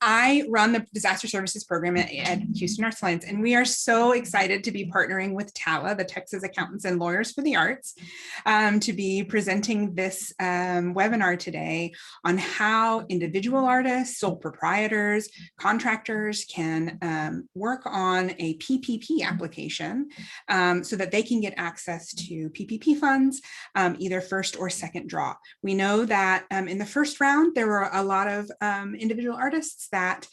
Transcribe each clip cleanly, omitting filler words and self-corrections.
I run the disaster services program at Houston Arts Alliance, and we are so excited to be partnering with TALA, the Texas Accountants and Lawyers for the Arts, to be presenting this webinar today on how individual artists, sole proprietors, contractors can work on a PPP application so that they can get access to PPP funds, either first or second draw. We know that in the first round, there were a lot of individual artists that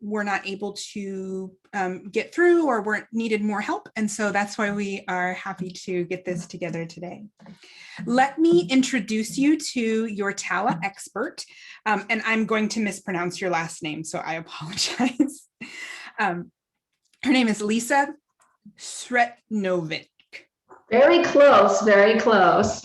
were not able to get through or needed more help. And so that's why we are happy to get this together today. Let me introduce you to your TALA expert. And I'm going to mispronounce your last name, so I apologize. Her name is Lisa Sretnovic. Very close, very close.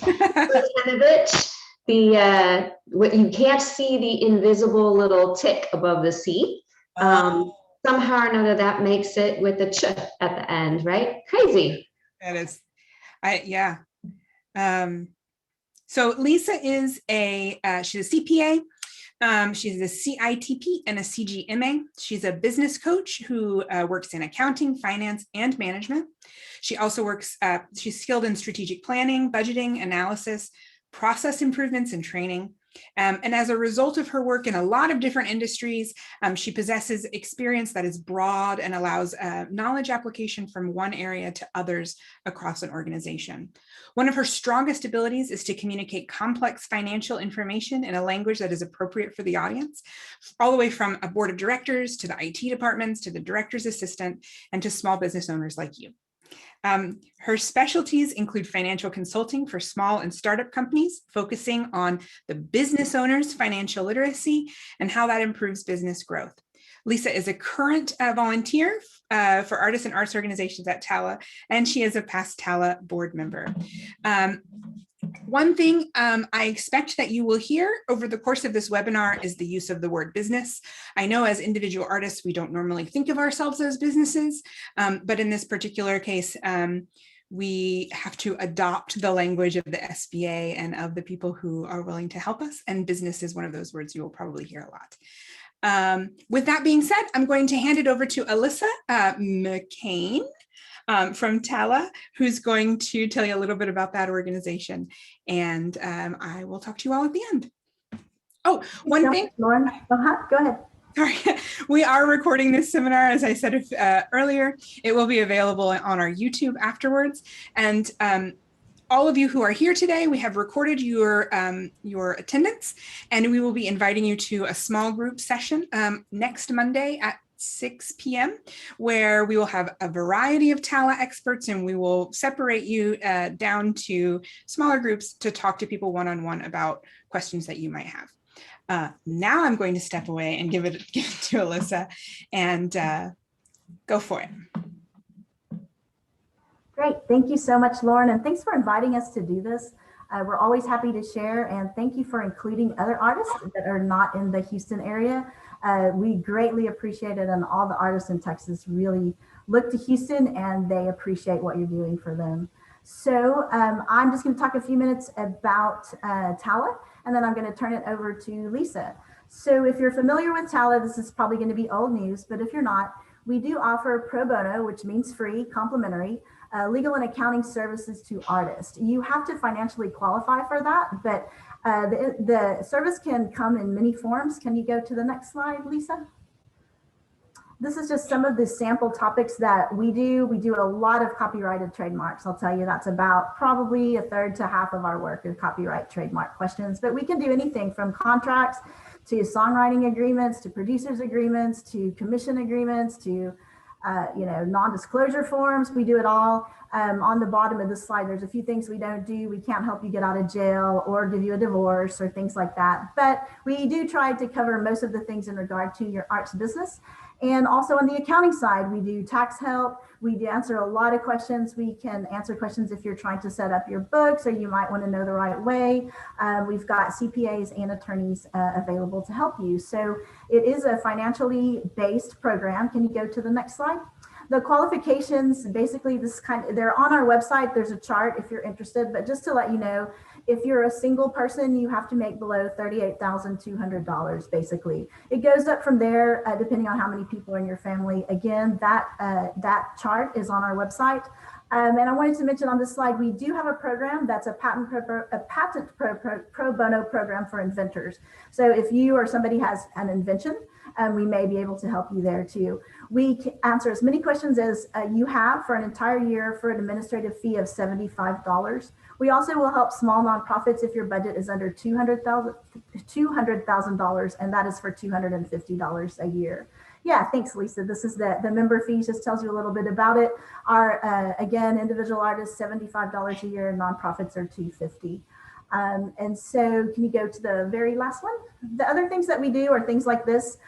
What you can't see the invisible little tick above the C. Somehow or another that makes it with the ch at the end, right? Crazy. That is, yeah. So Lisa is she's a CPA. She's a CITP and a CGMA. She's a business coach who works in accounting, finance, and management. She also works, she's skilled in strategic planning, budgeting, analysis, process improvements, and training. And as a result of her work in a lot of different industries, she possesses experience that is broad and allows knowledge application from one area to others across an organization. One of her strongest abilities is to communicate complex financial information in a language that is appropriate for the audience, all the way from a board of directors to the IT departments, to the director's assistant, and to small business owners like you. Her specialties include financial consulting for small and startup companies, focusing on the business owner's financial literacy and how that improves business growth. Lisa is a current volunteer for artists and arts organizations at TALA, and she is a past TALA board member. One thing I expect that you will hear over the course of this webinar is the use of the word business. I know as individual artists, we don't normally think of ourselves as businesses, but in this particular case, we have to adopt the language of the SBA and of the people who are willing to help us, and business is one of those words you will probably hear a lot. With that being said, I'm going to hand it over to Alyssa McCain from TALA, who's going to tell you a little bit about that organization. And I will talk to you all at the end. Oh, one thing. Lauren, go ahead. Sorry, we are recording this seminar, as I said earlier. It will be available on our YouTube afterwards. And all of you who are here today, we have recorded your attendance, and we will be inviting you to a small group session next Monday at 6 p.m. where we will have a variety of TALA experts, and we will separate you down to smaller groups to talk to people one-on-one about questions that you might have. Now I'm going to step away and give it to Alyssa and go for it. Great. Thank you so much, Lauren. And thanks for inviting us to do this. We're always happy to share, and thank you for including other artists that are not in the Houston area. We greatly appreciate it, and all the artists in Texas really look to Houston and they appreciate what you're doing for them. So I'm just going to talk a few minutes about TALA, and then I'm going to turn it over to Lisa. So if you're familiar with TALA, this is probably going to be old news, but if you're not, we do offer pro bono, which means free, complimentary, legal and accounting services to artists. You have to financially qualify for that, but the service can come in many forms. Can you go to the next slide, Lisa? This is just some of the sample topics that we do. We do a lot of copyrighted trademarks. I'll tell you that's about probably a third to half of our work is copyright trademark questions, but we can do anything from contracts to songwriting agreements, to producers agreements, to commission agreements, to non-disclosure forms. We do it all. On the bottom of this slide, there's a few things we don't do. We can't help you get out of jail or give you a divorce or things like that. But we do try to cover most of the things in regard to your arts business. And also on the accounting side, we do tax help. We do answer a lot of questions. We can answer questions if you're trying to set up your books or you might want to know the right way. We've got CPAs and attorneys available to help you. So it is a financially based program. Can you go to the next slide? The qualifications, basically they're on our website. There's a chart if you're interested, but just to let you know, If you're a single person, you have to make below $38,200 basically. It goes up from there depending on how many people are in your family. Again, that chart is on our website. And I wanted to mention on this slide, we do have a program that's a patent pro bono program for inventors. So if you or somebody has an invention, we may be able to help you there too. We can answer as many questions as you have for an entire year for an administrative fee of $75. We also will help small nonprofits if your budget is under $200,000, and that is for $250 a year. Yeah, thanks, Lisa. This is the member fees, just tells you a little bit about it. Our, again, individual artists, $75 a year, nonprofits are $250. And so can you go to the very last one? The other things that we do are things like this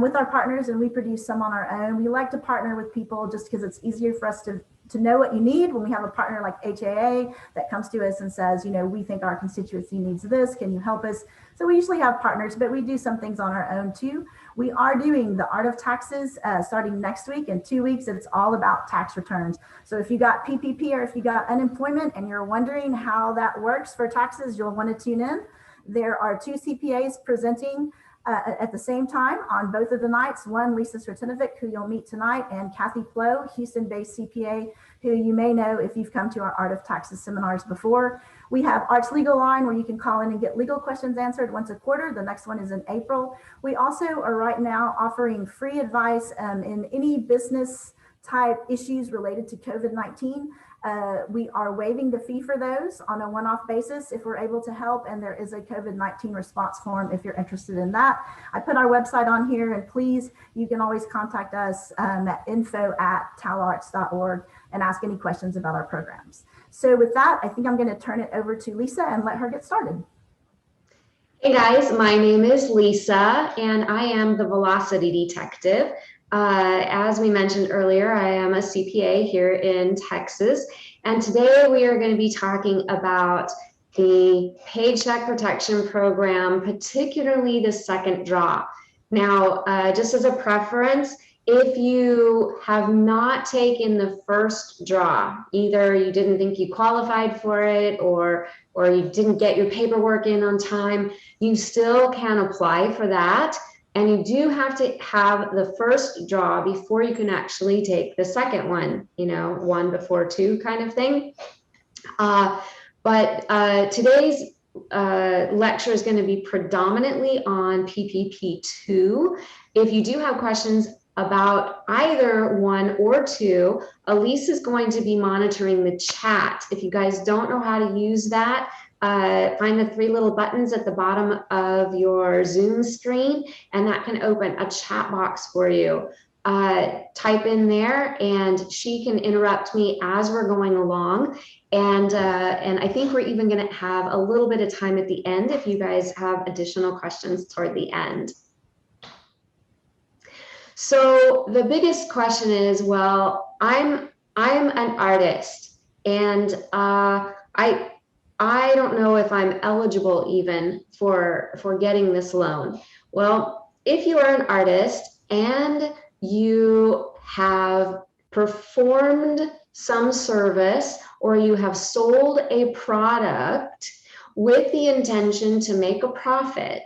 with our partners, and we produce some on our own. We like to partner with people just because it's easier for us to know what you need when we have a partner like HAA that comes to us and says, you know, we think our constituency needs this, can you help us? So we usually have partners, but we do some things on our own too. We are doing the Art of Taxes starting next week. In 2 weeks, it's all about tax returns. So if you got PPP or if you got unemployment and you're wondering how that works for taxes, you'll want to tune in. There are 2 CPAs presenting at the same time on both of the nights. One, Lisa Srtinovic, who you'll meet tonight, and Kathy Plow, Houston-based CPA, who you may know if you've come to our Art of Taxes seminars before. We have Arts Legal Line where you can call in and get legal questions answered once a quarter. The next one is in April. We also are right now offering free advice in any business type issues related to COVID-19. We are waiving the fee for those on a one-off basis if we're able to help, and there is a COVID-19 response form if you're interested in that. I put our website on here, and please, you can always contact us at info@talarts.org and ask any questions about our programs. So with that, I think I'm going to turn it over to Lisa and let her get started. Hey guys, my name is Lisa, and I am the Velocity Detective. As we mentioned earlier, I am a CPA here in Texas, and today we are going to be talking about the Paycheck Protection Program, particularly the second draw. Now, just as a preference, if you have not taken the first draw, either you didn't think you qualified for it or you didn't get your paperwork in on time, you still can apply for that. And you do have to have the first draw before you can actually take the second one, you know, 1 before 2 kind of thing. But today's lecture is going to be predominantly on PPP2. If you do have questions about either 1 or 2, Elise is going to be monitoring the chat. If you guys don't know how to use that, find the 3 little buttons at the bottom of your Zoom screen, and that can open a chat box for you. Type in there, and she can interrupt me as we're going along. And I think we're even going to have a little bit of time at the end if you guys have additional questions toward the end. So the biggest question is, well, I'm an artist, and I don't know if I'm eligible even for getting this loan. Well, if you are an artist and you have performed some service or you have sold a product with the intention to make a profit,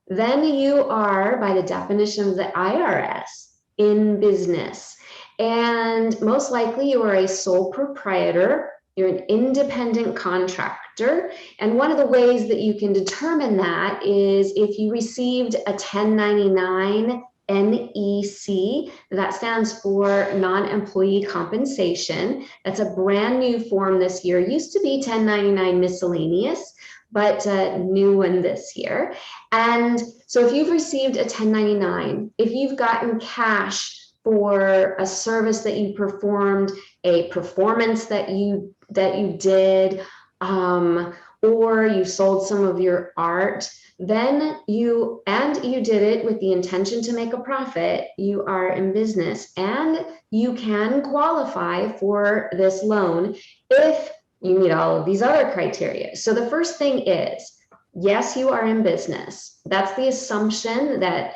then you are, by the definition of the IRS, in business. And most likely you are a sole proprietor. You're an independent contractor. And one of the ways that you can determine that is if you received a 1099 NEC, that stands for non-employee compensation. That's a brand new form this year. It used to be 1099 miscellaneous, but a new one this year. And so if you've received a 1099, if you've gotten cash for a service that you performed, a performance that you did, or you sold some of your art, then you did it with the intention to make a profit, you are in business, and you can qualify for this loan if you meet all of these other criteria. So the first thing is, yes, you are in business. That's the assumption that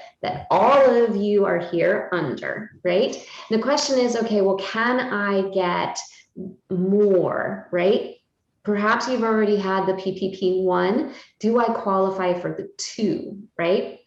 all of you are here under, right? And the question is, okay, well, can I get more, right? Perhaps you've already had the PPP 1. Do I qualify for the 2, right?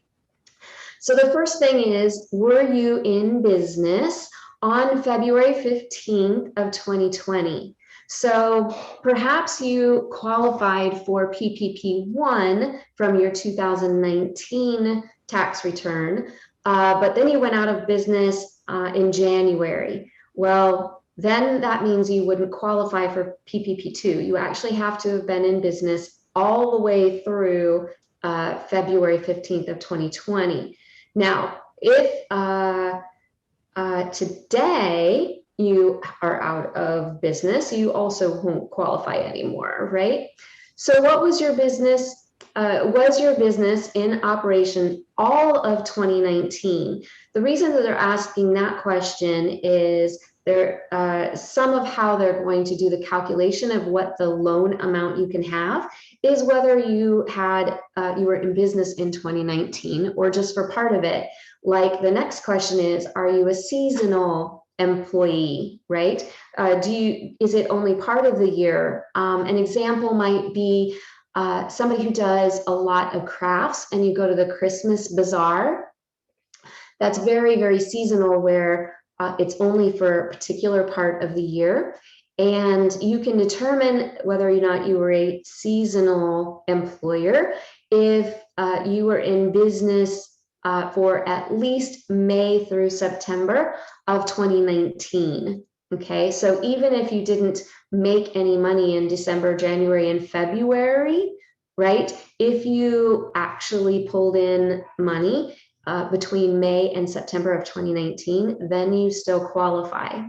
So the first thing is, were you in business on February 15th of 2020? So perhaps you qualified for PPP 1 from your 2019 tax return, but then you went out of business in January. Well, then that means you wouldn't qualify for PPP 2. You actually have to have been in business all the way through February 15th of 2020. Now, if today you are out of business, you also won't qualify anymore, right? So what was your business? Was your business in operation all of 2019? The reason that they're asking that question is some of how they're going to do the calculation of what the loan amount you can have is whether you were in business in 2019 or just for part of it. Like the next question is, are you a seasonal employee, right? Is it only part of the year? An example might be somebody who does a lot of crafts and you go to the Christmas bazaar. That's very, very seasonal, where it's only for a particular part of the year. And you can determine whether or not you were a seasonal employer if you were in business for at least May through September of 2019. Okay, so even if you didn't make any money in December, January, and February, right? If you actually pulled in money between May and September of 2019, then you still qualify.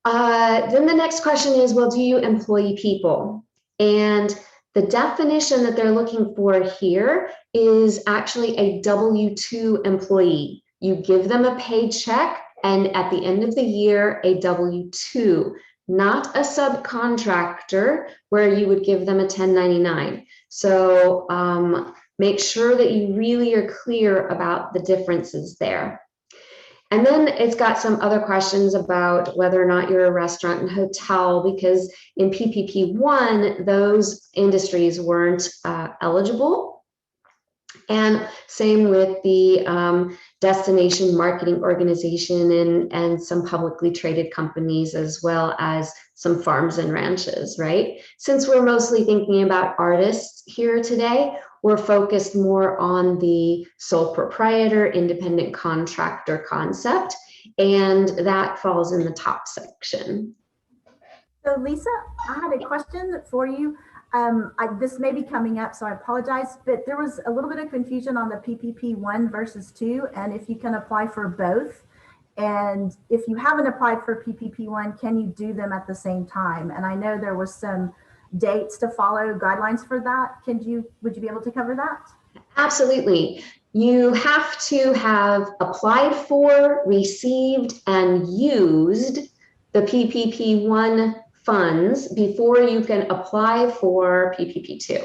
Then the next question is, well, do you employ people? And the definition that they're looking for here is actually a W-2 employee. You give them a paycheck, and at the end of the year, a W-2, not a subcontractor where you would give them a 1099. So make sure that you really are clear about the differences there. And then it's got some other questions about whether or not you're a restaurant and hotel, because in PPP 1, those industries weren't eligible. And same with the destination marketing organization and some publicly traded companies, as well as some farms and ranches, right? Since we're mostly thinking about artists here today, we're focused more on the sole proprietor, independent contractor concept, and that falls in the top section. So Lisa, I had a question for you. This may be coming up, so I apologize, but there was a little bit of confusion on the PPP 1 versus 2, and if you can apply for both. And if you haven't applied for PPP 1, can you do them at the same time? And I know there was some dates to follow, guidelines for that. Would you be able to cover that? Absolutely. You have to have applied for, received, and used the PPP 1 funds before you can apply for PPP 2.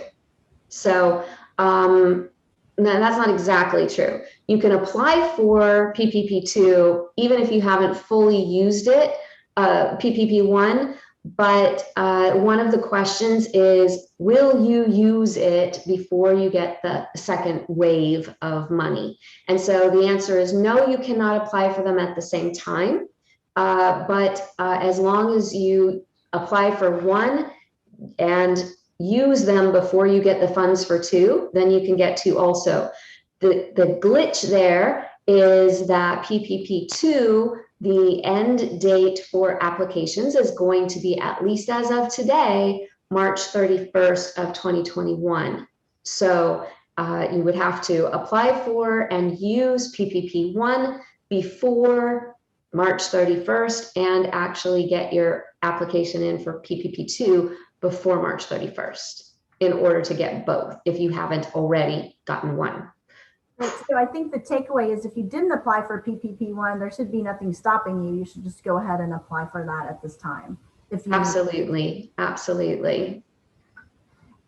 So that's not exactly true. You can apply for PPP 2 even if you haven't fully used it, PPP 1, but one of the questions is, will you use it before you get the second wave of money? And so the answer is no, you cannot apply for them at the same time, but as long as you apply for 1 and use them before you get the funds for 2, then you can get 2 also. The glitch there is that PPP 2, the end date for applications is going to be, at least as of today, March 31st of 2021. So you would have to apply for and use PPP 1 before March 31st and actually get your application in for PPP 2 before March 31st in order to get both, if you haven't already gotten 1. Right, so I think the takeaway is, if you didn't apply for PPP 1, there should be nothing stopping you. You should just go ahead and apply for that at this time. Absolutely.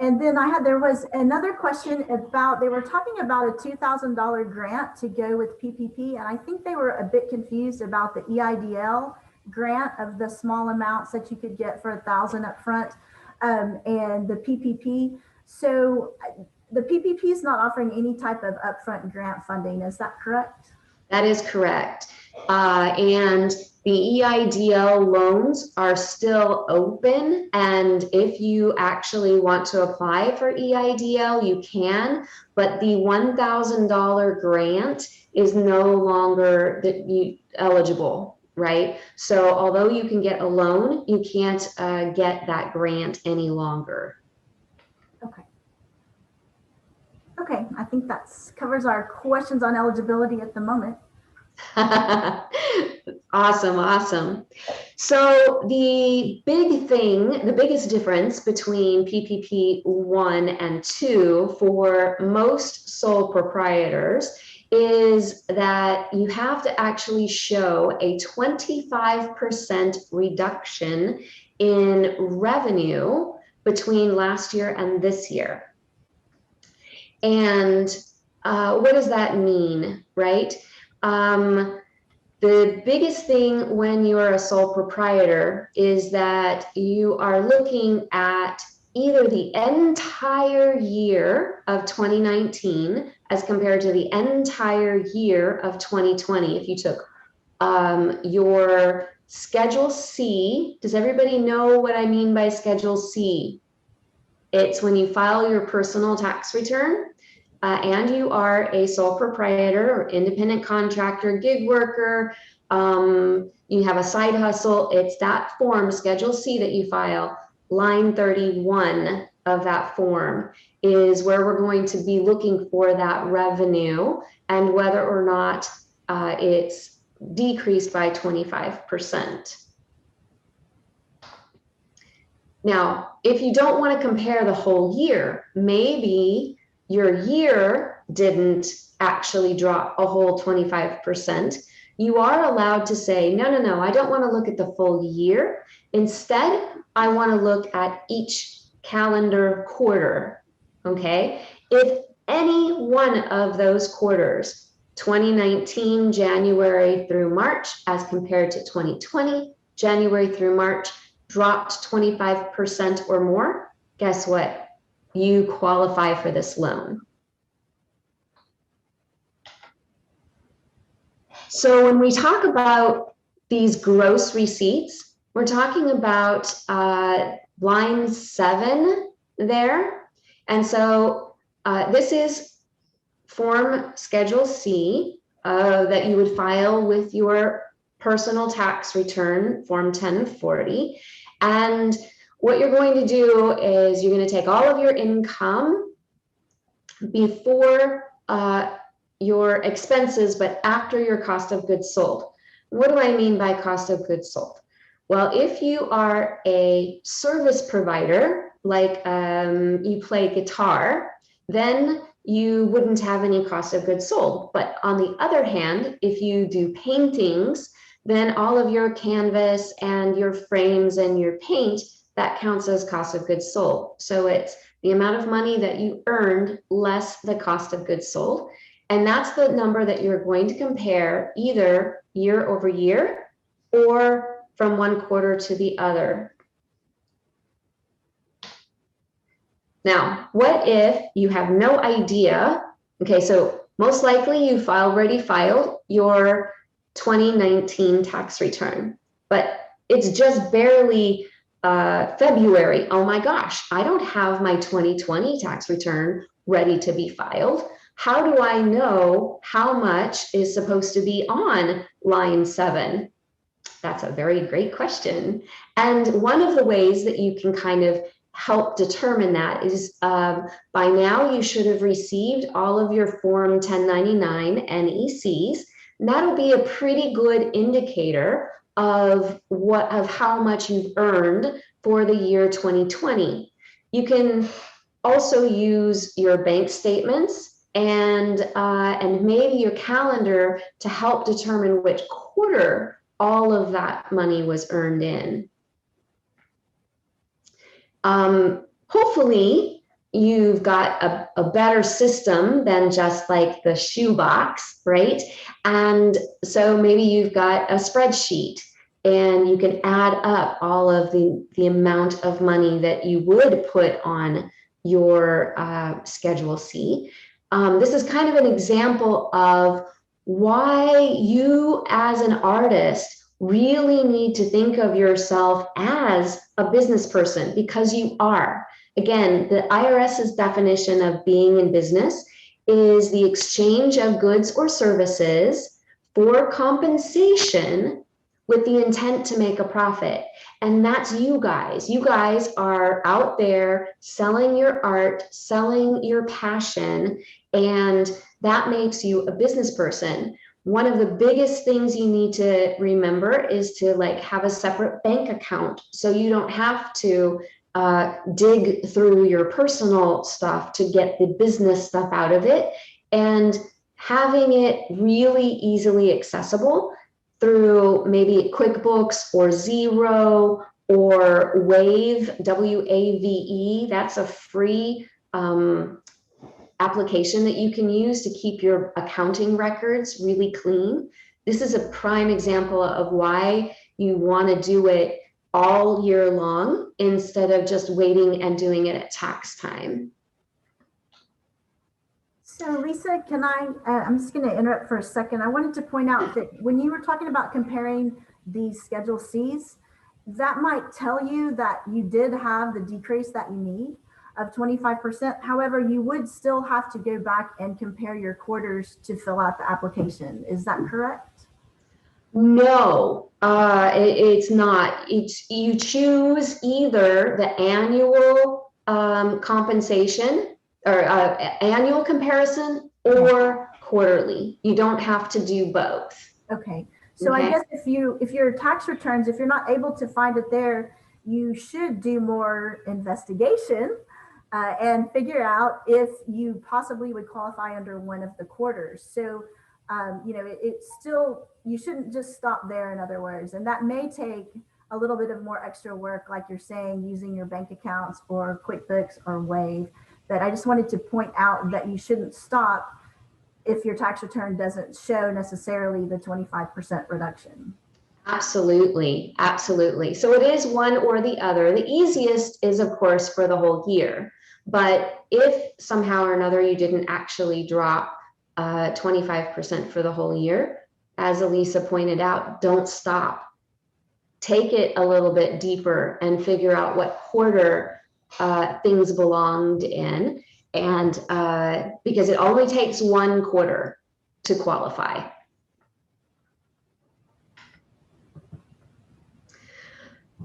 And then there was another question about, they were talking about a $2,000 grant to go with PPP, and I think they were a bit confused about the EIDL grant of the small amounts that you could get for $1,000 up front, and the PPP. So the PPP is not offering any type of upfront grant funding. Is that correct? That is correct. And the EIDL loans are still open. And if you actually want to apply for EIDL, you can, but the $1,000 grant is no longer eligible, right? So although you can get a loan, you can't get that grant any longer. Okay. Okay, I think that covers our questions on eligibility at the moment. Awesome. So the biggest difference between PPP 1 and 2 for most sole proprietors is that you have to actually show a 25% reduction in revenue between last year and this year. And what does that mean, right? The biggest thing when you're a sole proprietor is that you are looking at either the entire year of 2019 as compared to the entire year of 2020. If you took your Schedule C, does everybody know what I mean by Schedule C? It's when you file your personal tax return. And you are a sole proprietor or independent contractor, gig worker, you have a side hustle, it's that form, Schedule C, that you file. Line 31 of that form is where we're going to be looking for that revenue and whether or not it's decreased by 25%. Now, if you don't want to compare the whole year, maybe your year didn't actually drop a whole 25%, you are allowed to say, no, I don't want to look at the full year. Instead, I want to look at each calendar quarter, okay? If any one of those quarters, 2019, January through March, as compared to 2020, January through March, dropped 25% or more, guess what? You qualify for this loan. So when we talk about these gross receipts, we're talking about line 7 there. And so this is form Schedule C that you would file with your personal tax return, Form 1040. And what you're going to do is you're going to take all of your income before your expenses, but after your cost of goods sold. What do I mean by cost of goods sold? Well, if you are a service provider, like you play guitar, then you wouldn't have any cost of goods sold. But on the other hand, if you do paintings, then all of your canvas and your frames and your paint, that counts as cost of goods sold. So it's the amount of money that you earned less the cost of goods sold. And that's the number that you're going to compare either year over year or from one quarter to the other. Now, what if you have no idea? Okay, so most likely you've already filed your 2019 tax return, but it's just barely February. Oh my gosh, I don't have my 2020 tax return ready to be filed. How do I know how much is supposed to be on line 7? That's a very great question. And one of the ways that you can kind of help determine that is by now you should have received all of your Form 1099 NECs. And that'll be a pretty good indicator of how much you've earned for the year 2020. You can also use your bank statements and maybe your calendar to help determine which quarter all of that money was earned in. Hopefully you've got a better system than just like the shoebox, right? And so maybe you've got a spreadsheet and you can add up all of the amount of money that you would put on your Schedule C. This is kind of an example of why you as an artist really need to think of yourself as a business person, because you are. Again, the IRS's definition of being in business is the exchange of goods or services for compensation with the intent to make a profit. And that's you guys. You guys are out there selling your art, selling your passion, and that makes you a business person. One of the biggest things you need to remember is to have a separate bank account, so you don't have to dig through your personal stuff to get the business stuff out of it, and having it really easily accessible through maybe QuickBooks or Xero or Wave, W-A-V-E. That's a free application that you can use to keep your accounting records really clean. This is a prime example of why you want to do it all year long instead of just waiting and doing it at tax time. So Lisa, can I'm just going to interrupt for a second. I wanted to point out that when you were talking about comparing these Schedule Cs, that might tell you that you did have the decrease that you need of 25%. However, you would still have to go back and compare your quarters to fill out the application. Is that correct? No, it's not. You choose either the annual compensation or annual comparison or quarterly. You don't have to do both. Okay. So I guess if your tax returns, if you're not able to find it there, you should do more investigation and figure out if you possibly would qualify under one of the quarters. So, it's still, you shouldn't just stop there, in other words, and that may take a little bit of more extra work, like you're saying, using your bank accounts or QuickBooks or Wave. But I just wanted to point out that you shouldn't stop if your tax return doesn't show necessarily the 25% reduction. Absolutely, absolutely. So it is one or the other. The easiest is, of course, for the whole year. But if somehow or another you didn't actually drop 25% for the whole year, as Elisa pointed out, don't stop. Take it a little bit deeper and figure out what quarter things belonged in. And because it only takes one quarter to qualify.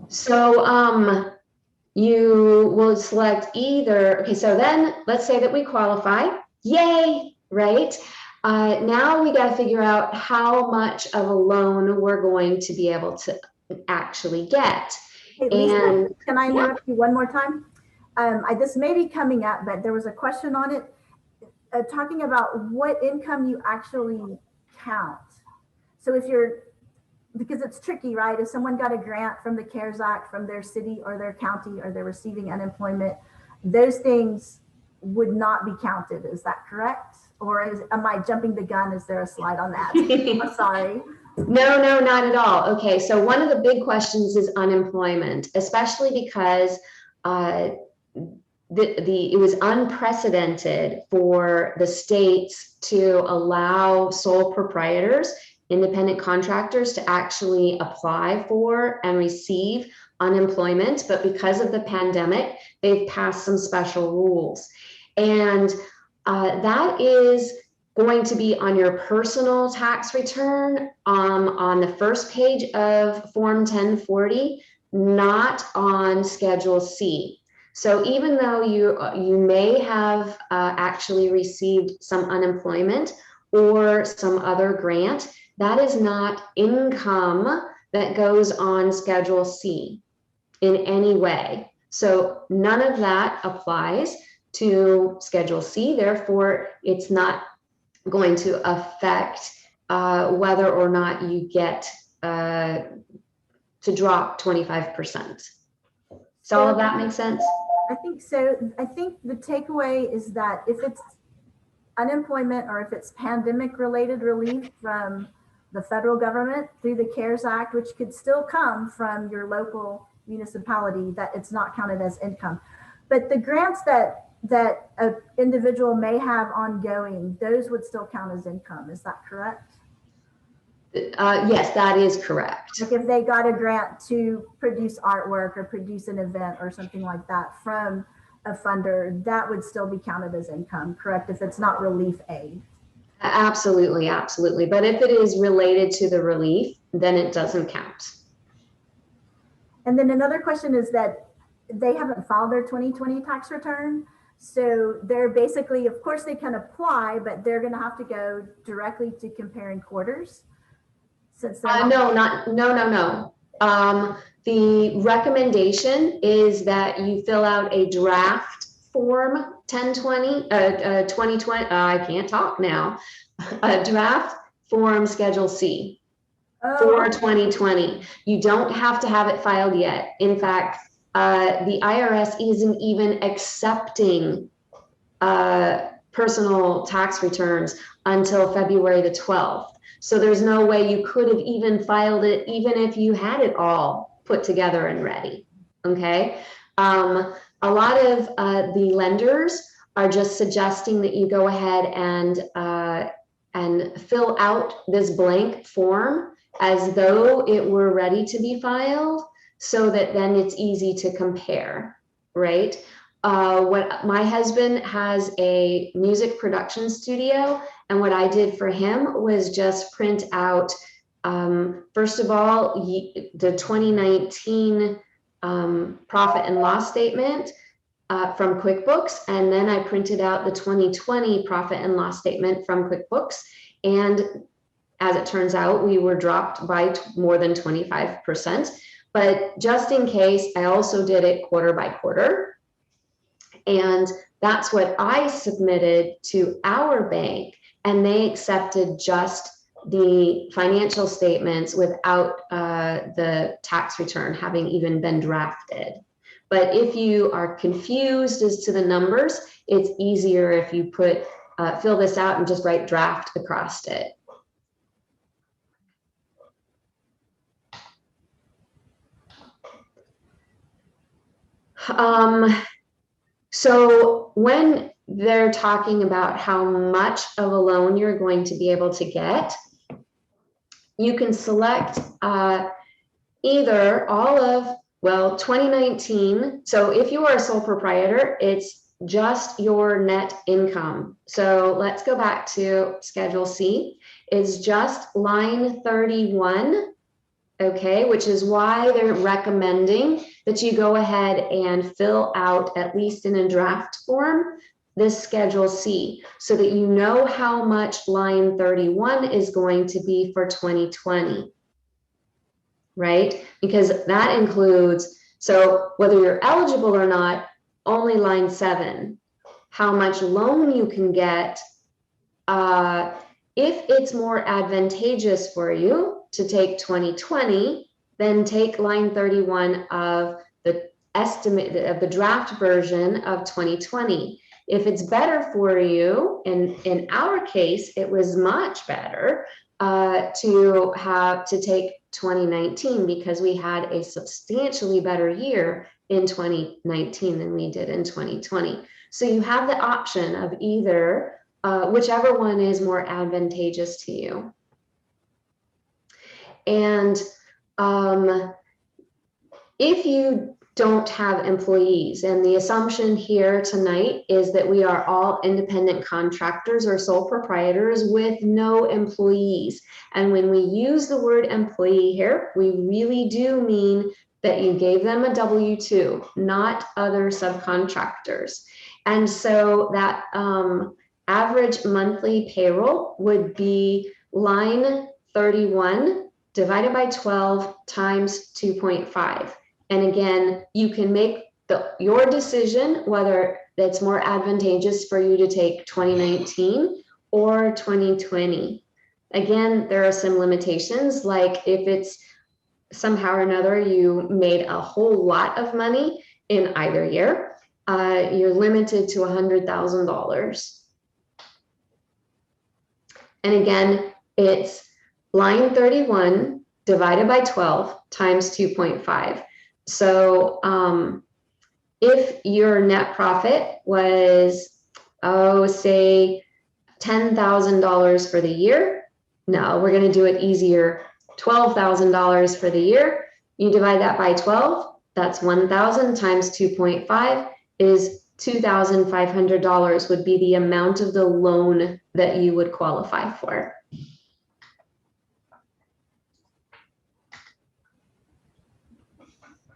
So you will select either, okay, so then let's say that we qualify, yay, right? Now we got to figure out how much of a loan we're going to be able to actually get. Hey, Lisa, can I interrupt you one more time? This may be coming up, but there was a question on it talking about what income you actually count. So if because it's tricky, right? If someone got a grant from the CARES Act from their city or their county, or they're receiving unemployment, those things would not be counted. Is that correct? Or am I jumping the gun? Is there a slide on that? I'm sorry. No, not at all. Okay, so one of the big questions is unemployment, especially because it was unprecedented for the states to allow sole proprietors, independent contractors, to actually apply for and receive unemployment. But because of the pandemic, they've passed some special rules. And that is going to be on your personal tax return on the first page of Form 1040, not on Schedule C. So even though you may have actually received some unemployment or some other grant, that is not income that goes on Schedule C in any way. So none of that applies to Schedule C. Therefore, it's not going to affect whether or not you get to drop 25%. So all of that makes sense? I think so. I think the takeaway is that if it's unemployment or if it's pandemic related relief from the federal government through the CARES Act, which could still come from your local municipality, that it's not counted as income. But the grants that an individual may have ongoing, those would still count as income. Is that correct? Yes, that is correct. Like if they got a grant to produce artwork or produce an event or something like that from a funder, that would still be counted as income, correct? If it's not relief aid. Absolutely, absolutely. But if it is related to the relief, then it doesn't count. And then another question is that they haven't filed their 2020 tax return. So they're basically, of course they can apply, but they're going to have to go directly to comparing quarters. Since No. The recommendation is that you fill out a draft form 2020, I can't talk now, a draft form Schedule C for 2020. You don't have to have it filed yet. In fact, the IRS isn't even accepting personal tax returns until February the 12th. So there's no way you could have even filed it, even if you had it all put together and ready. Okay. A lot of the lenders are just suggesting that you go ahead and fill out this blank form as though it were ready to be filed, so that then it's easy to compare, right? What my husband has a music production studio, and what I did for him was just print out, first of all, the 2019 profit and loss statement from QuickBooks, and then I printed out the 2020 profit and loss statement from QuickBooks. And as it turns out, we were dropped by more than 25%. But just in case, I also did it quarter by quarter. And that's what I submitted to our bank, and they accepted just the financial statements without the tax return having even been drafted. But if you are confused as to the numbers, it's easier if you put fill this out and just write draft across it. So when they're talking about how much of a loan you're going to be able to get, you can select either all of, 2019. So if you are a sole proprietor, it's just your net income. So let's go back to Schedule C. It's just line 31, okay, which is why they're recommending that you go ahead and fill out, at least in a draft form, this Schedule C, so that you know how much line 31 is going to be for 2020, right? Because that includes, so whether you're eligible or not, only line 7, how much loan you can get. If it's more advantageous for you to take 2020, then take line 31 of the estimate of the draft version of 2020. If it's better for you, and in our case, it was much better to take 2019, because we had a substantially better year in 2019 than we did in 2020. So you have the option of either, whichever one is more advantageous to you. And if you don't have employees, and the assumption here tonight is that we are all independent contractors or sole proprietors with no employees. And when we use the word employee here, we really do mean that you gave them a W-2, not other subcontractors. And so that average monthly payroll would be line 31 divided by 12 times 2.5. And again, you can make your decision whether it's more advantageous for you to take 2019 or 2020. Again, there are some limitations, like if it's somehow or another you made a whole lot of money in either year, you're limited to $100,000. And again, it's line 31 divided by 12 times 2.5. So if your net profit was, say $10,000 for the year, no, we're going to do it easier. $12,000 for the year. You divide that by 12. That's 1,000 times 2.5 is $2,500 would be the amount of the loan that you would qualify for.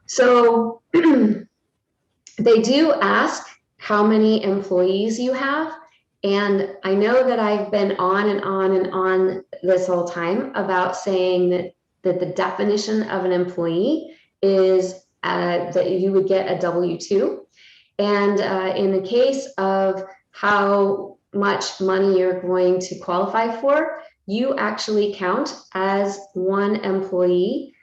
So they do ask how many employees you have. And I know that I've been on and on and on this whole time about saying that the definition of an employee is that you would get a W-2. And in the case of how much money you're going to qualify for, you actually count as one employee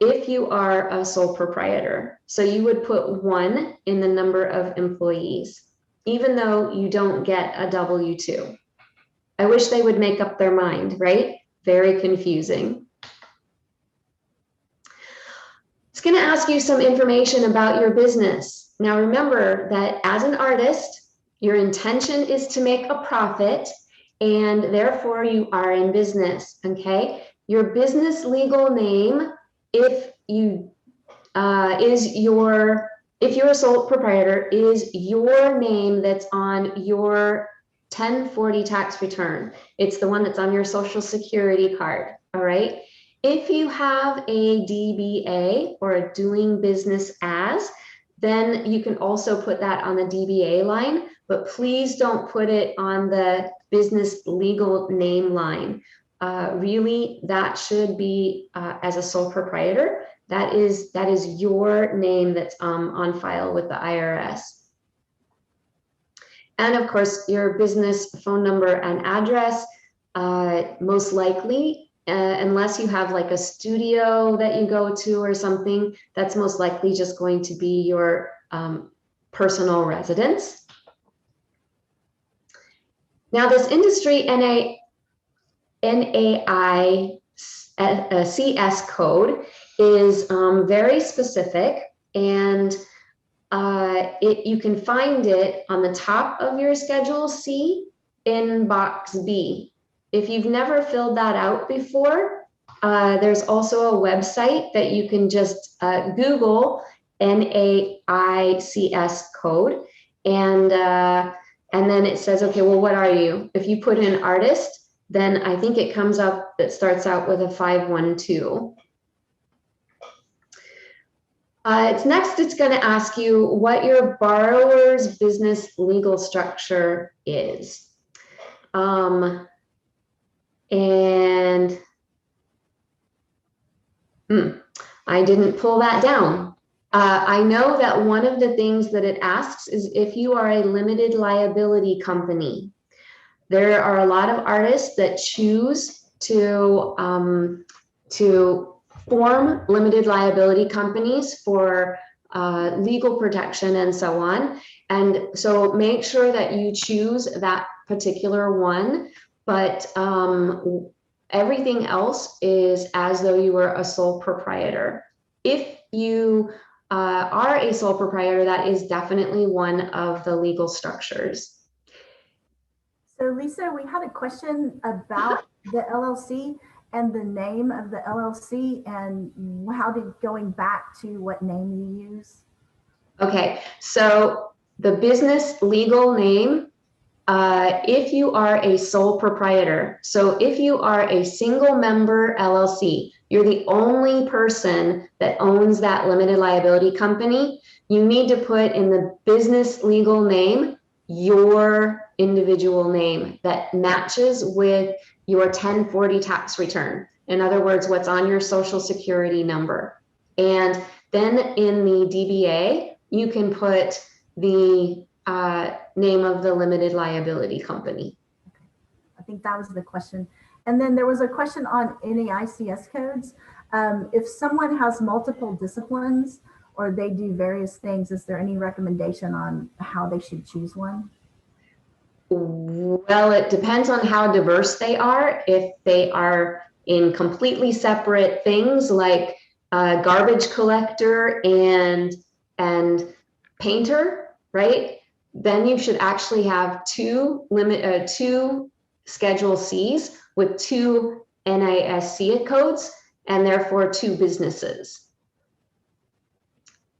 if you are a sole proprietor. So you would put 1 in the number of employees, even though you don't get a W-2. I wish they would make up their mind, right? Very confusing. It's going to ask you some information about your business. Now remember that as an artist, your intention is to make a profit, and therefore you are in business, okay? Your business legal name, if you're a sole proprietor, is your name that's on your 1040 tax return. It's the one that's on your Social Security card, all right? If you have a DBA or a doing business as, then you can also put that on the DBA line, but please don't put it on the business legal name line. Really, that should be as a sole proprietor. That is your name that's on file with the IRS. And of course, your business phone number and address, most likely, unless you have like a studio that you go to or something, that's most likely just going to be your personal residence. Now this industry NAICS code is very specific, and you can find it on the top of your Schedule C in box B. If you've never filled that out before, there's also a website that you can just Google NAICS code, and then it says, okay, well, what are you? If you put in artist, then I think it comes up that starts out with a 512. It's going to ask you what your borrower's business legal structure is. I didn't pull that down. I know that one of the things that it asks is if you are a limited liability company. There are a lot of artists that choose to form limited liability companies for legal protection and so on. And so make sure that you choose that particular one, but everything else is as though you were a sole proprietor. If you are a sole proprietor, that is definitely one of the legal structures. So Lisa, we had a question about the LLC and the name of the LLC and going back to what name you use. Okay, so the business legal name, if you are a sole proprietor, so if you are a single member LLC, you're the only person that owns that limited liability company, you need to put in the business legal name your individual name that matches with your 1040 tax return. In other words, what's on your Social Security number. And then in the DBA, you can put the name of the limited liability company. Okay. I think that was the question. And then there was a question on NAICS codes. If someone has multiple disciplines or they do various things, is there any recommendation on how they should choose one? Well, it depends on how diverse they are. If they are in completely separate things like garbage collector and painter, right? Then you should actually have two Schedule Cs with two NAICS codes, and therefore two businesses.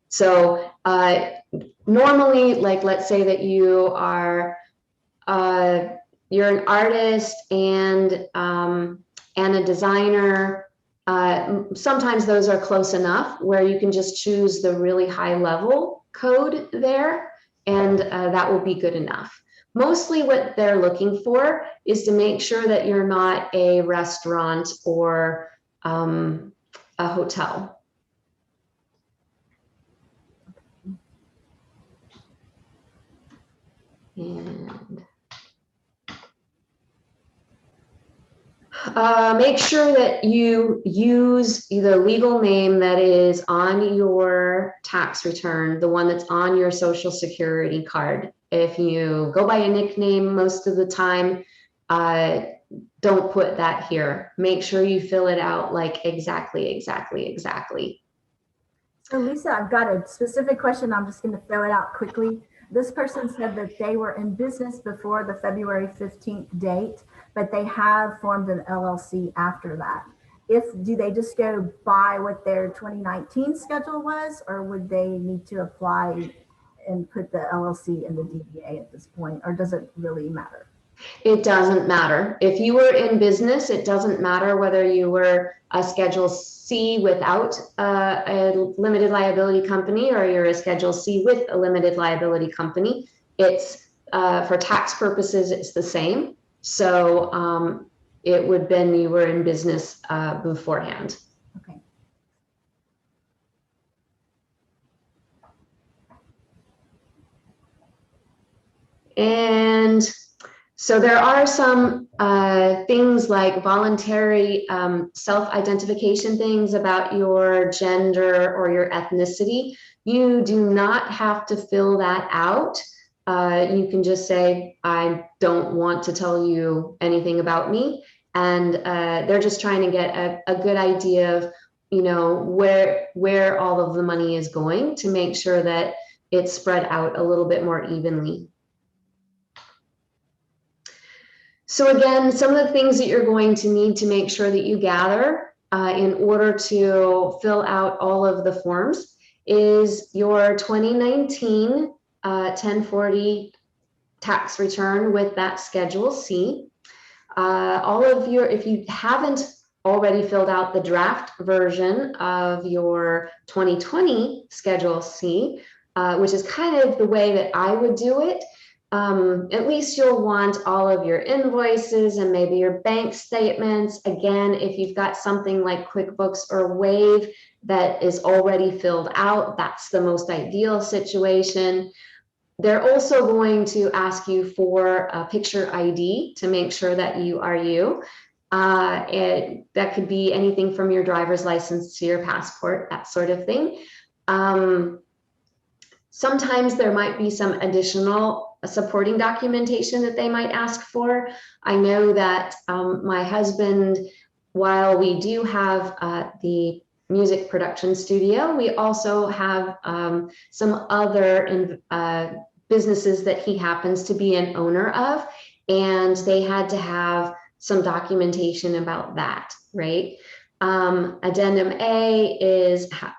So normally, like, let's say that you are you're an artist and a designer. Sometimes those are close enough where you can just choose the really high level code there, and that will be good enough. Mostly what they're looking for is to make sure that you're not a restaurant or a hotel. And make sure that you use the legal name that is on your tax return, the one that's on your Social Security card. If you go by a nickname most of the time, don't put that here. Make sure you fill it out like exactly. So Lisa, I've got a specific question. I'm just going to throw it out quickly. This person said that they were in business before the February 15th date, but they have formed an LLC after that. Do they just go by what their 2019 schedule was, or would they need to apply and put the LLC in the DBA at this point, or does it really matter? It doesn't matter. If you were in business, it doesn't matter whether you were a Schedule C without a limited liability company or you're a Schedule C with a limited liability company. It's for tax purposes, it's the same. So it would have been you were in business beforehand. Okay. And so there are some things like voluntary self-identification things about your gender or your ethnicity. You do not have to fill that out. You can just say, I don't want to tell you anything about me. And they're just trying to get a good idea of, you know, where all of the money is going to make sure that it's spread out a little bit more evenly. So again, some of the things that you're going to need to make sure that you gather in order to fill out all of the forms is your 2019 1040 tax return with that Schedule C. If you haven't already filled out the draft version of your 2020 Schedule C, which is kind of the way that I would do it, at least you'll want all of your invoices and maybe your bank statements. Again, if you've got something like QuickBooks or Wave that is already filled out, that's the most ideal situation. They're also going to ask you for a picture ID to make sure that you are you. That could be anything from your driver's license to your passport, that sort of thing. Sometimes there might be some additional supporting documentation that they might ask for. I know that my husband, while we do have the music production studio, we also have some other businesses that he happens to be an owner of, and they had to have some documentation about that, right? Addendum A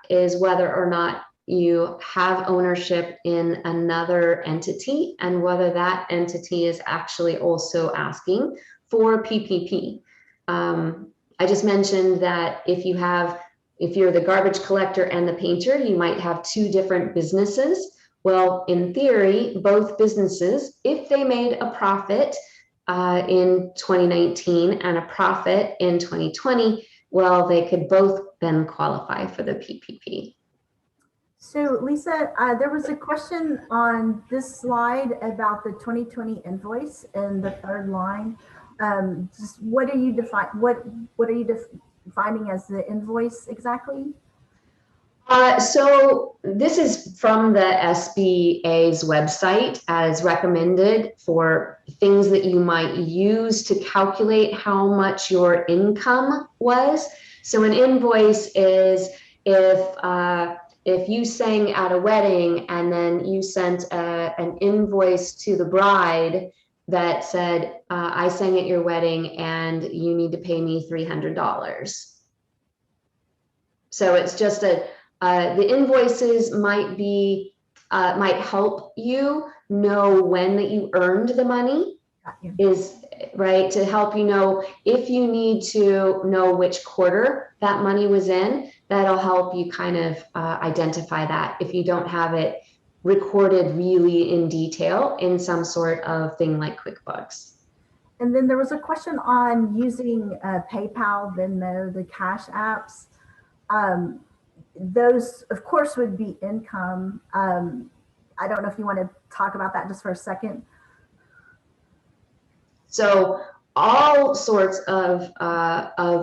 is whether or not you have ownership in another entity and whether that entity is actually also asking for PPP. I just mentioned that if you're the garbage collector and the painter, you might have two different businesses. Well, in theory, both businesses, if they made a profit in 2019 and a profit in 2020, well, they could both then qualify for the PPP. So Lisa, there was a question on this slide about the 2020 invoice in the third line. Just what are you defining as the invoice exactly? So this is from the SBA's website as recommended for things that you might use to calculate how much your income was. So an invoice is if you sang at a wedding and then you sent an invoice to the bride that said, I sang at your wedding and you need to pay me $300. So it's just the invoices might help you know when that you earned the money, is right, to help you know if you need to know which quarter that money was in. That'll help you kind of identify that if you don't have it recorded really in detail in some sort of thing like QuickBooks. And then there was a question on using PayPal, Venmo, the cash apps. Those, of course, would be income. I don't know if you want to talk about that just for a second. So all sorts of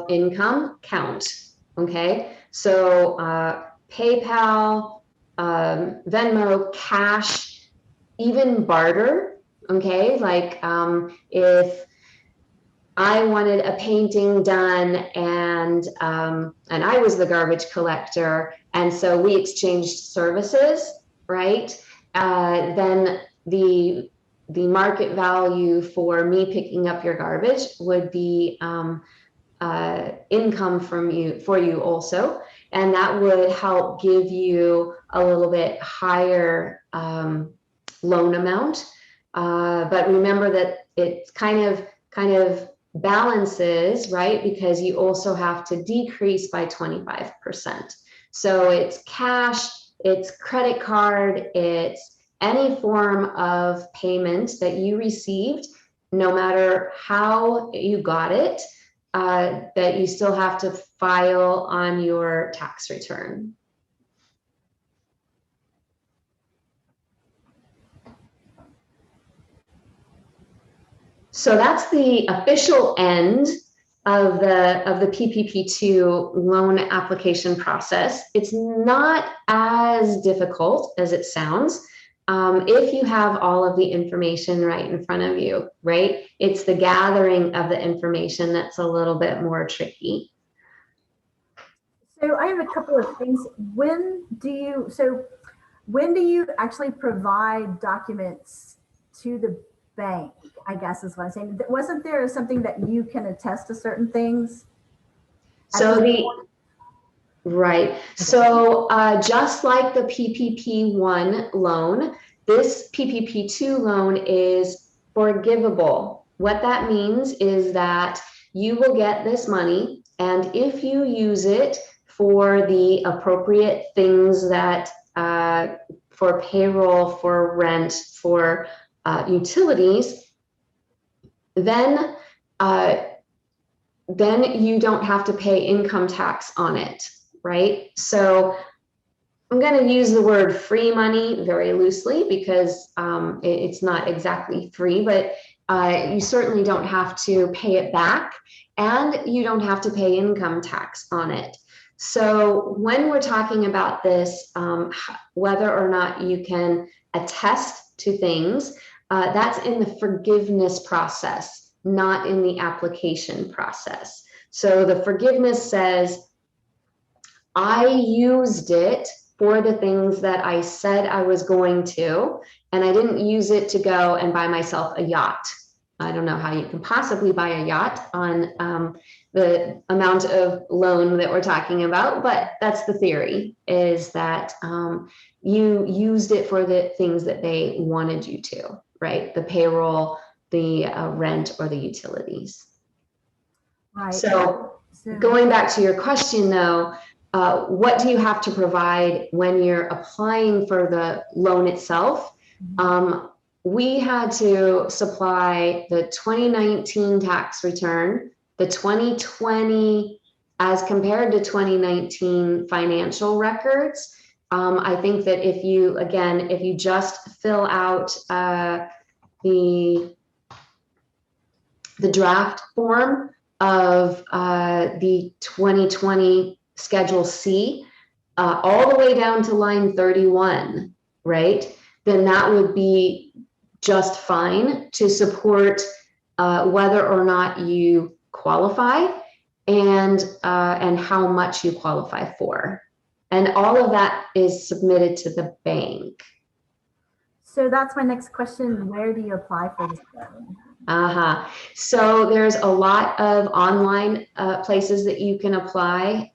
income count. Okay, so PayPal, Venmo, cash, even barter. Okay, like if I wanted a painting done and I was the garbage collector, and so we exchanged services, right? Then the market value for me picking up your garbage would be income for you also, and that would help give you a little bit higher loan amount. But remember that it's kind of balances, right? Because you also have to decrease by 25%. So it's cash, it's credit card, it's any form of payment that you received, no matter how you got it, that you still have to file on your tax return. So that's the official end of the PPP2 loan application process. It's not as difficult as it sounds if you have all of the information right in front of you, right? It's the gathering of the information that's a little bit more tricky. So I have a couple of things. When do you actually provide documents to the bank, I guess is what I'm saying. Wasn't there something that you can attest to certain things? So right. So just like the PPP1 loan, this PPP2 loan is forgivable. What that means is that you will get this money, and if you use it for the appropriate things that for payroll, for rent, for utilities, then you don't have to pay income tax on it, right? So I'm going to use the word free money very loosely because it's not exactly free, but you certainly don't have to pay it back, and you don't have to pay income tax on it. So when we're talking about this, whether or not you can attest to things, that's in the forgiveness process, not in the application process. So the forgiveness says, I used it for the things that I said I was going to, and I didn't use it to go and buy myself a yacht. I don't know how you can possibly buy a yacht on the amount of loan that we're talking about, but that's the theory, is that you used it for the things that they wanted you to, right? The payroll, the rent, or the utilities. Right. So going back to your question though, what do you have to provide when you're applying for the loan itself? We had to supply the 2019 tax return, the 2020 as compared to 2019 financial records. I think that if you just fill out the draft form of the 2020 Schedule C, all the way down to line 31, right, then that would be just fine to support whether or not you qualify and how much you qualify for. And all of that is submitted to the bank. So that's my next question. Where do you apply for this loan? So there's a lot of online places that you can apply.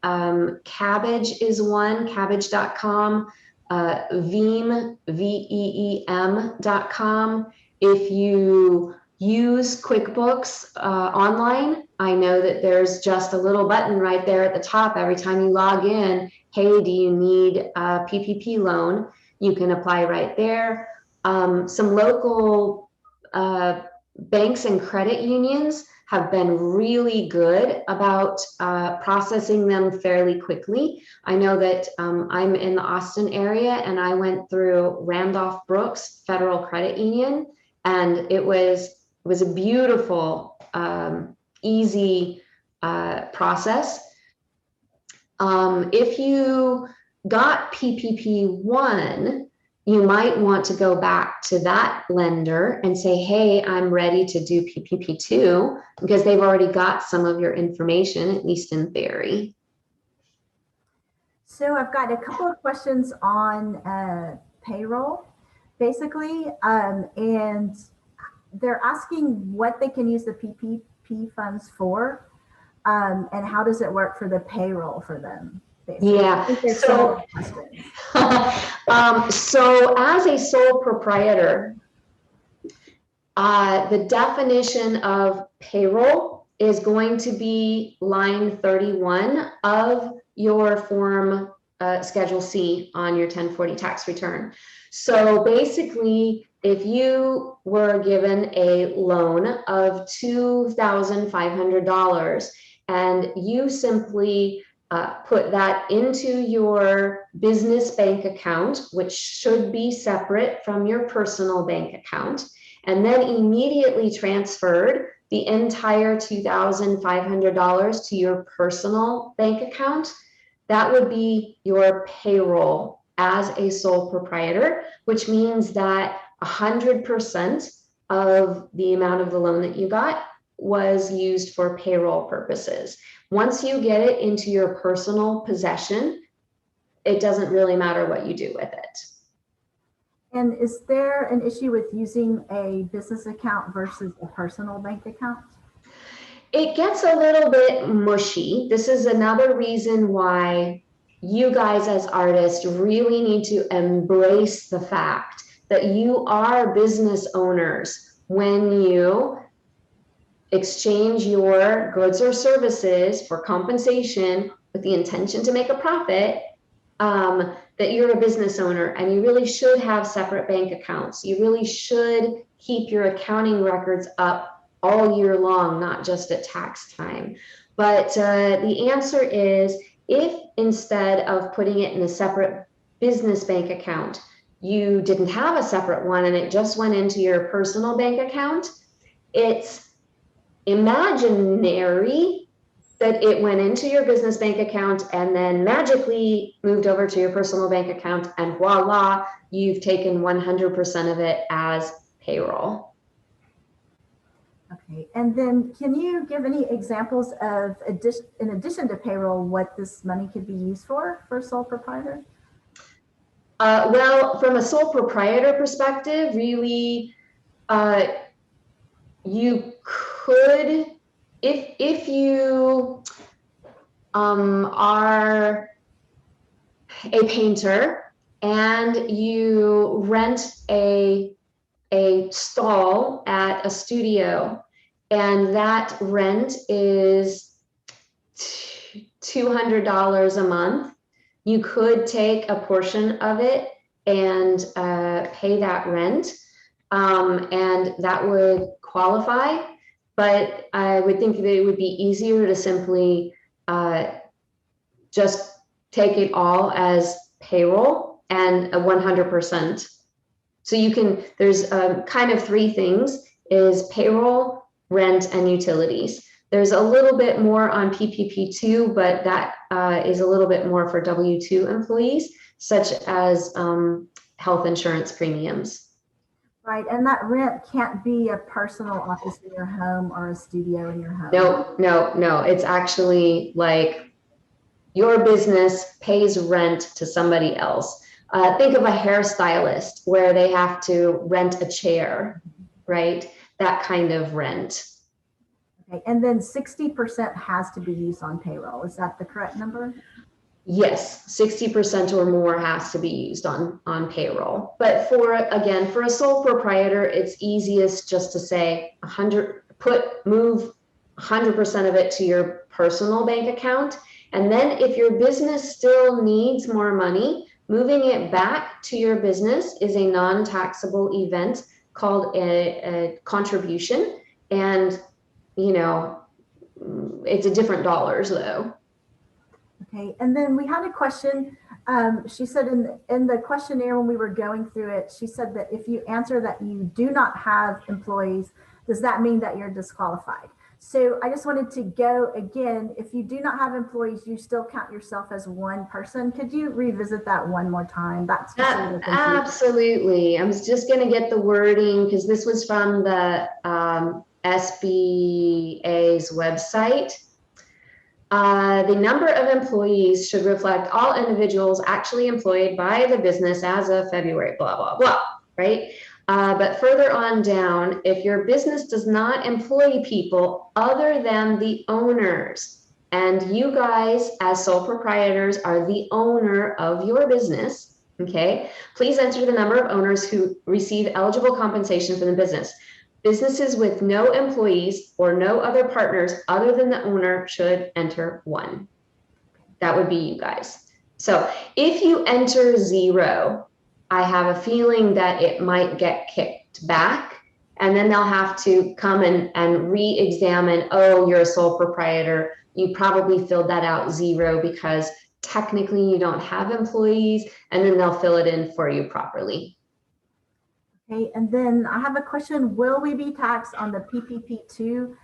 Cabbage is one, cabbage.com, Veem, VEEM.com. If you use QuickBooks online, I know that there's just a little button right there at the top every time you log in. Hey, do you need a PPP loan? You can apply right there. Some local banks and credit unions have been really good about processing them fairly quickly. I know that I'm in the Austin area, and I went through Randolph Brooks Federal Credit Union, and it was a beautiful, easy process. If you got PPP1, you might want to go back to that lender and say, hey, I'm ready to do PPP2, because they've already got some of your information, at least in theory. So I've got a couple of questions on payroll, basically, and they're asking what they can use the PPP funds for, and how does it work for the payroll for them? Basically. Yeah. So as a sole proprietor, the definition of payroll is going to be line 31 of your form Schedule C on your 1040 tax return. So basically, if you were given a loan of $2,500 and you simply put that into your business bank account, which should be separate from your personal bank account, and then immediately transferred the entire $2,500 to your personal bank account, that would be your payroll as a sole proprietor, which means that 100% of the amount of the loan that you got was used for payroll purposes. Once you get it into your personal possession, it doesn't really matter what you do with it. And is there an issue with using a business account versus a personal bank account? It gets a little bit mushy. This is another reason why you guys as artists really need to embrace the fact that you are business owners when you exchange your goods or services for compensation with the intention to make a profit, that you're a business owner, and you really should have separate bank accounts. You really should keep your accounting records up all year long, not just at tax time. But the answer is, if instead of putting it in a separate business bank account, you didn't have a separate one and it just went into your personal bank account, it's imaginary that it went into your business bank account and then magically moved over to your personal bank account, and voila, you've taken 100% of it as payroll. Okay, and then can you give any examples of, in addition to payroll, what this money could be used for sole proprietor? Well, from a sole proprietor perspective, really, you could, if you are a painter and you rent a stall at a studio, and that rent is $200 a month, you could take a portion of it and pay that rent, and that would qualify. But I would think that it would be easier to simply just take it all as payroll and a 100%. So you can, there's kind of three things, is payroll, rent, and utilities. There's a little bit more on PPP2, but that is a little bit more for W-2 employees, such as health insurance premiums. Right, and that rent can't be a personal office in your home or a studio in your home. No. It's actually like your business pays rent to somebody else. Think of a hairstylist where they have to rent a chair, right? That kind of rent. Okay, and then 60% has to be used on payroll. Is that the correct number? Yes, 60% or more has to be used on payroll. But for a sole proprietor, it's easiest just to say move 100% of it to your personal bank account. And then if your business still needs more money, moving it back to your business is a non-taxable event called a contribution. And, it's a different dollars though. Okay, and then we had a question. She said in the questionnaire when we were going through it, she said that if you answer that you do not have employees, does that mean that you're disqualified? So I just wanted to go again. If you do not have employees, you still count yourself as one person. Could you revisit that one more time? That's absolutely. I was just going to get the wording because this was from the SBA's website. The number of employees should reflect all individuals actually employed by the business as of February, blah, blah, blah, right? But further on down, if your business does not employ people other than the owners, and you guys as sole proprietors are the owner of your business, okay, please enter the number of owners who receive eligible compensation from the business. Businesses with no employees or no other partners other than the owner should enter 1. That would be you guys. So if you enter 0, I have a feeling that it might get kicked back, and then they'll have to come and re-examine, oh, you're a sole proprietor. You probably filled that out 0 because technically you don't have employees, and then they'll fill it in for you properly. Okay, and then I have a question. Will we be taxed on the PPP2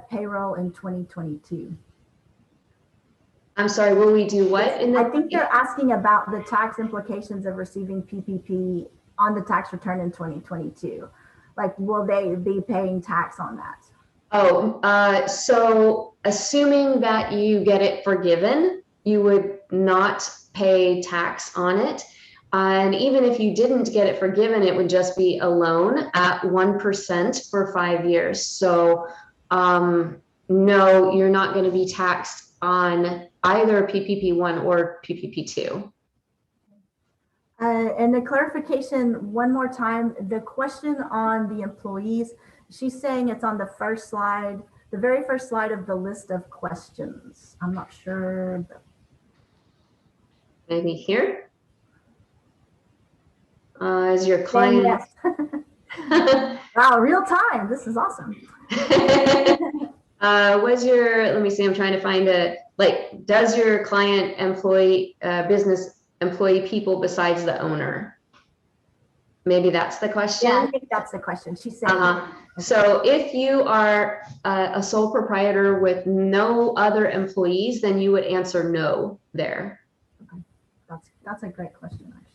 payroll in 2022? I'm sorry, will we do what? I think they're asking about the tax implications of receiving PPP on the tax return in 2022. Like, will they be paying tax on that? Oh, so assuming that you get it forgiven, you would not pay tax on it. And even if you didn't get it forgiven, it would just be a loan at 1% for 5 years. So no, you're not going to be taxed on either PPP1 or PPP2. And the clarification one more time, the question on the employees, she's saying it's on the first slide, the very first slide of the list of questions. I'm not sure. Maybe here. Is your client? Yes. Wow, real time. This is awesome. Let me see, I'm trying to find it. Like, does your client business employ people besides the owner? Maybe that's the question. Yeah, I think that's the question. She said. So if you are a sole proprietor with no other employees, then you would answer no there. Okay. That's a great question, actually.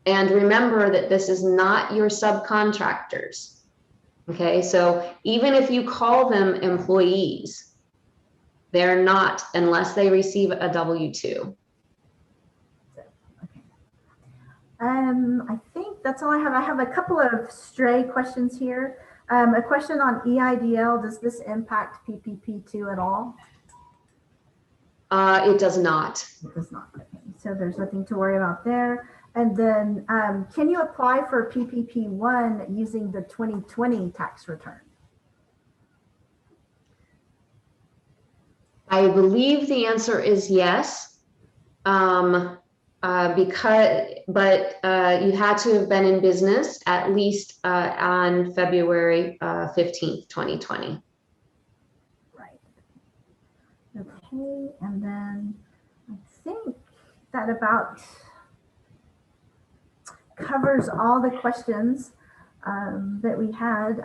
And remember that this is not your subcontractors. Okay, so even if you call them employees, they're not unless they receive a W-2. Okay. I think that's all I have. I have a couple of stray questions here. A question on EIDL. Does this impact PPP2 at all? It does not. It does not. Okay. So there's nothing to worry about there. And then can you apply for PPP1 using the 2020 tax return? I believe the answer is yes, but you had to have been in business at least on February 15th, 2020. Right. Okay, and then I think that about covers all the questions that we had.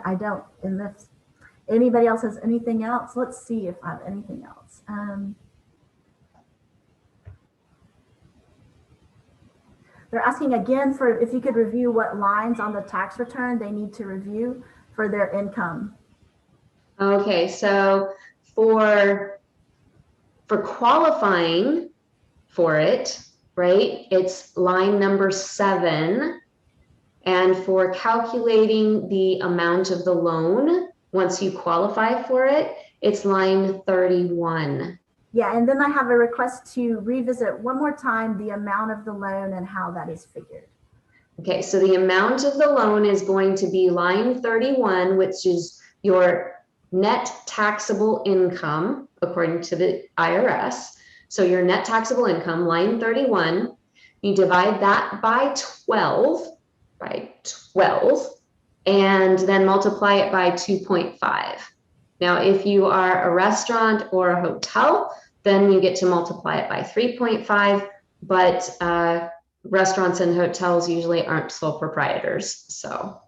Anybody else has anything else? Let's see if I have anything else. They're asking again for if you could review what lines on the tax return they need to review for their income. Okay, so for qualifying for it, right, it's line number 7. And for calculating the amount of the loan, once you qualify for it, it's line 31. Yeah, and then I have a request to revisit one more time the amount of the loan and how that is figured. Okay, so the amount of the loan is going to be line 31, which is your net taxable income, according to the IRS. So your net taxable income, line 31, you divide that by 12, and then multiply it by 2.5. Now, if you are a restaurant or a hotel, then you get to multiply it by 3.5, but restaurants and hotels usually aren't sole proprietors, so.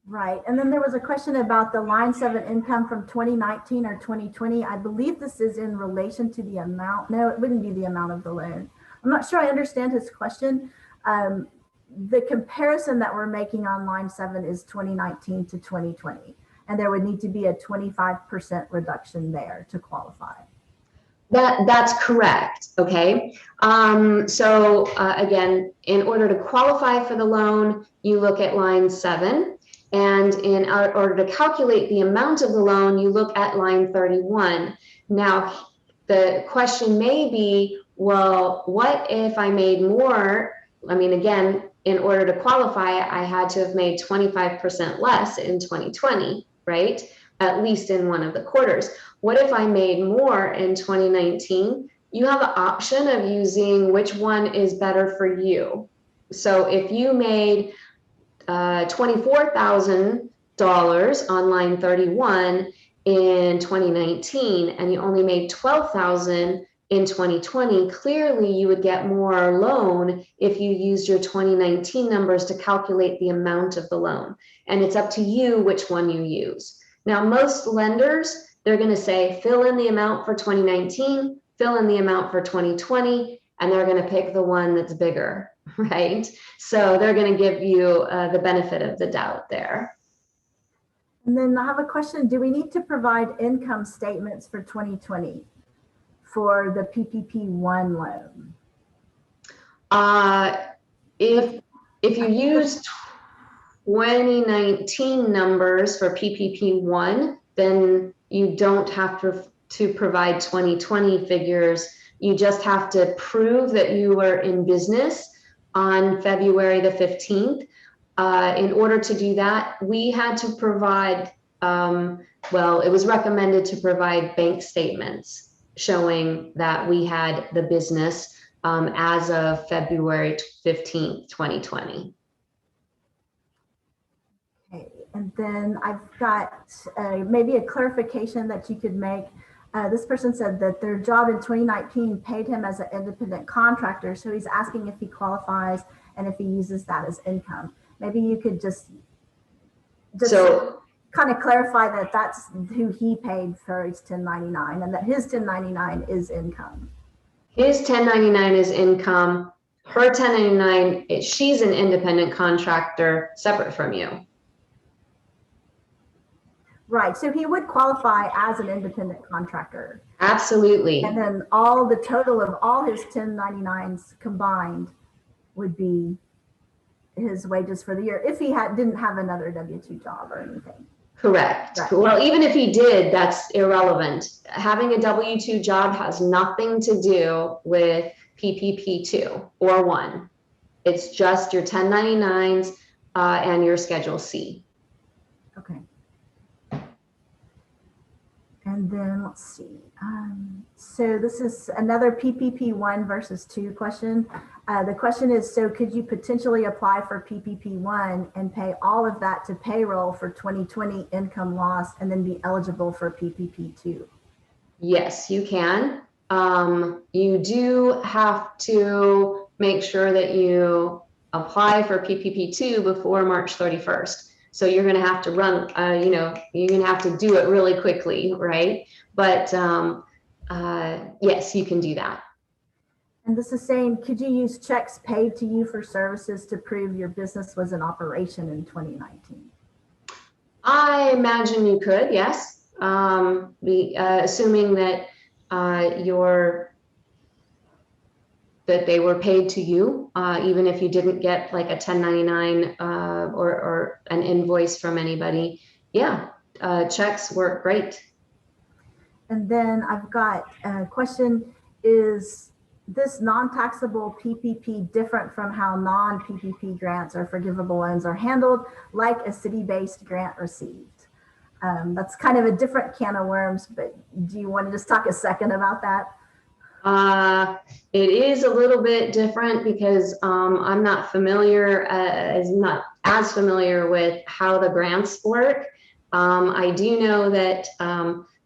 Right, and then there was a question about the line 7 income from 2019 or 2020. I believe this is in relation to the amount. No, it wouldn't be the amount of the loan. I'm not sure I understand his question. The comparison that we're making on line 7 is 2019 to 2020, and there would need to be a 25% reduction there to qualify. That's correct. Okay. So again, in order to qualify for the loan, you look at line 7, and in order to calculate the amount of the loan, you look at line 31. Now, the question may be, well, what if I made more? I mean, again, in order to qualify, I had to have made 25% less in 2020, right? At least in one of the quarters. What if I made more in 2019? You have the option of using which one is better for you. So if you made $24,000 on line 31 in 2019, and you only made $12,000 in 2020, clearly you would get more loan if you used your 2019 numbers to calculate the amount of the loan. And it's up to you which one you use. Now, most lenders, they're going to say, fill in the amount for 2019, fill in the amount for 2020, and they're going to pick the one that's bigger, right? So they're going to give you the benefit of the doubt there. And then I have a question. Do we need to provide income statements for 2020 for the PPP-1 loan? If you use 2019 numbers for PPP-1, then you don't have to provide 2020 figures. You just have to prove that you were in business on February the 15th. In order to do that, we had to provide, well, it was recommended to provide bank statements showing that we had the business as of February 15th, 2020. Okay, and then I've got maybe a clarification that you could make. This person said that their job in 2019 paid him as an independent contractor. So he's asking if he qualifies and if he uses that as income. Maybe you could just kind of clarify that that's who he paid for his 1099 and that his 1099 is income. His 1099 is income. Her 1099, she's an independent contractor separate from you. Right, so he would qualify as an independent contractor. Absolutely. And then all the total of all his 1099s combined would be his wages for the year if he didn't have another W-2 job or anything. Correct. Right. Well, even if he did, that's irrelevant. Having a W-2 job has nothing to do with PPP-2 or 1. It's just your 1099s and your Schedule C. Okay. And then let's see. So this is another PPP-1 versus 2 question. The question is, so could you potentially apply for PPP-1 and pay all of that to payroll for 2020 income loss and then be eligible for PPP-2? Yes, you can. You do have to make sure that you apply for PPP-2 before March 31st. So you're going to have to run, you know, you're going to have to do it really quickly, right? But yes, you can do that. And this is saying, could you use checks paid to you for services to prove your business was in operation in 2019? I imagine you could, yes. Assuming that that they were paid to you, even if you didn't get like a 1099 or an invoice from anybody. Yeah, checks work great. And then I've got a question, is this non-taxable PPP different from how non-PPP grants or forgivable loans are handled, like a city-based grant received? That's kind of a different can of worms, but do you want to just talk a second about that? It is a little bit different because I'm not not as familiar with how the grants work. I do know that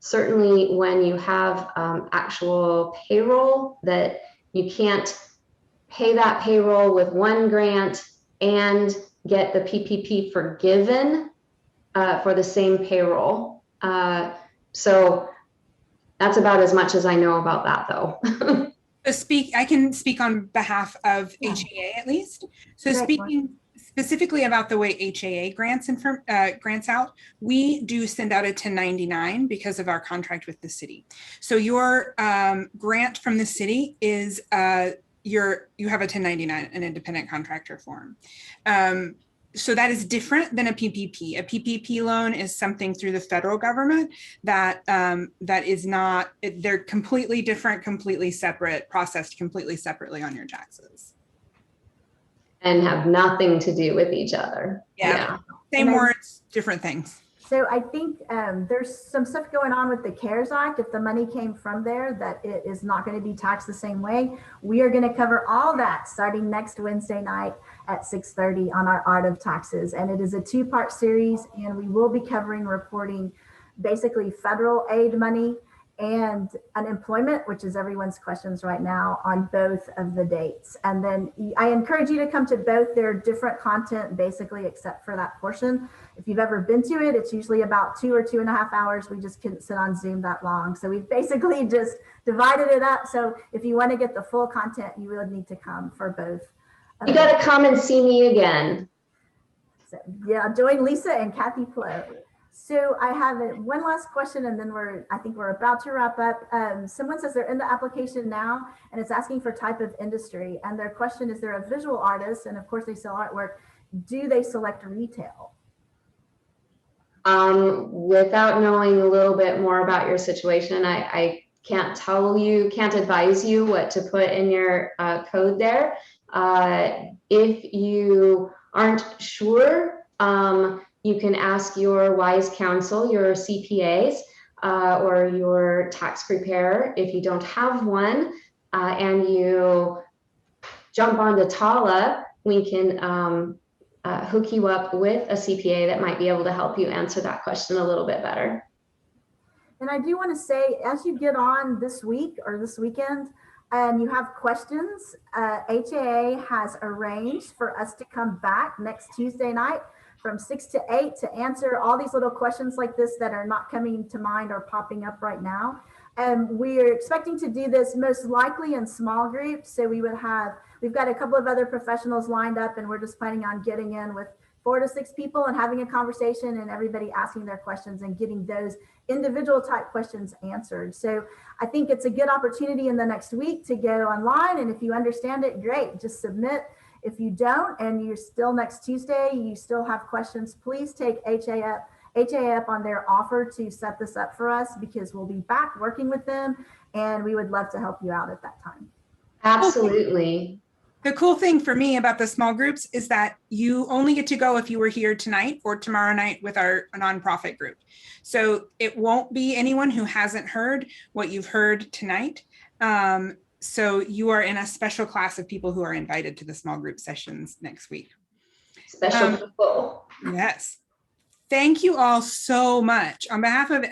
certainly when you have actual payroll, that you can't pay that payroll with one grant and get the PPP forgiven for the same payroll. So that's about as much as I know about that, though. I can speak on behalf of HAA at least. So speaking specifically about the way HAA grants out, we do send out a 1099 because of our contract with the city. So your grant from the city is you have a 1099, an independent contractor form. So that is different than a PPP. A PPP loan is something through the federal government that is not, they're completely different, completely separate, processed completely separately on your taxes. And have nothing to do with each other. Yeah. Same words, different things. So I think there's some stuff going on with the CARES Act. If the money came from there, that it is not going to be taxed the same way. We are going to cover all that starting next Wednesday night at 6:30 on our Art of Taxes. And it is a 2-part series, and we will be covering reporting basically federal aid money and unemployment, which is everyone's questions right now, on both of the dates. And then I encourage you to come to both. They're different content basically, except for that portion. If you've ever been to it, it's usually about 2 or 2.5 hours. We just couldn't sit on Zoom that long. So we've basically just divided it up. So if you want to get the full content, you would need to come for both. You got to come and see me again. So, yeah, join Lisa and Kathy Plow. So I have one last question, and then I think we're about to wrap up. Someone says they're in the application now, and it's asking for type of industry. And their question is, they're a visual artist, and of course they sell artwork. Do they select retail? Without knowing a little bit more about your situation, I can't advise you what to put in your code there. If you aren't sure, you can ask your wise counsel, your CPAs, or your tax preparer. If you don't have one and you jump onto TALA, we can hook you up with a CPA that might be able to help you answer that question a little bit better. And I do want to say, as you get on this week or this weekend, and you have questions, HAA has arranged for us to come back next Tuesday night from 6 to 8 to answer all these little questions like this that are not coming to mind or popping up right now. And we're expecting to do this most likely in small groups. So we've got a couple of other professionals lined up, and we're just planning on getting in with 4 to 6 people and having a conversation and everybody asking their questions and getting those individual type questions answered. So I think it's a good opportunity in the next week to go online. And if you understand it, great, just submit. If you don't, and you're still next Tuesday, you still have questions, please take HAA up on their offer to set this up for us, because we'll be back working with them, and we would love to help you out at that time. Absolutely. The cool thing for me about the small groups is that you only get to go if you were here tonight or tomorrow night with our nonprofit group. So it won't be anyone who hasn't heard what you've heard tonight. So you are in a special class of people who are invited to the small group sessions next week. Special people. Yes. Thank you all so much. On behalf of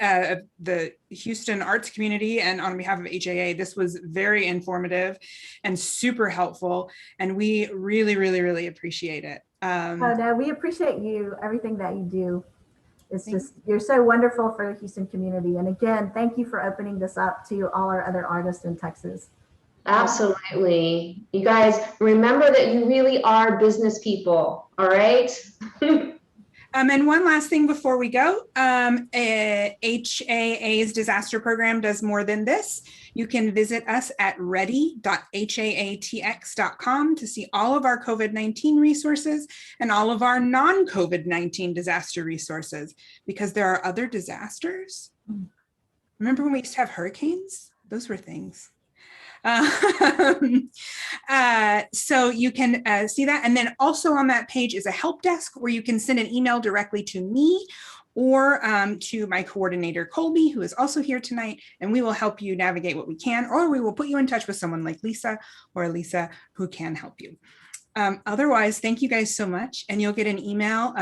the Houston arts community and on behalf of HAA, this was very informative and super helpful. And we really, really, really appreciate it. Oh, no, we appreciate you, everything that you do. It's Thank just, you're so wonderful for the Houston community. And again, thank you for opening this up to all our other artists in Texas. Absolutely. You guys remember that you really are business people. All right. And one last thing before we go, HAA's disaster program does more than this. You can visit us at ready.haatx.com to see all of our COVID-19 resources and all of our non-COVID-19 disaster resources, because there are other disasters. Remember when we used to have hurricanes? Those were things. So you can see that. And then also on that page is a help desk where you can send an email directly to me or to my coordinator, Colby, who is also here tonight, and we will help you navigate what we can, or we will put you in touch with someone like Lisa or Elisa who can help you. Otherwise, thank you guys so much. And you'll get an email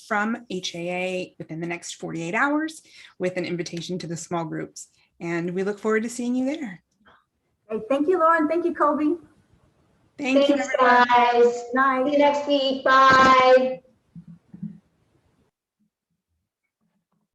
from HAA within the next 48 hours with an invitation to the small groups. And we look forward to seeing you there. Great. Thank you, Lauren. Thank you, Colby. Thank you, Thanks, everyone. guys. Night. See you next week. Bye.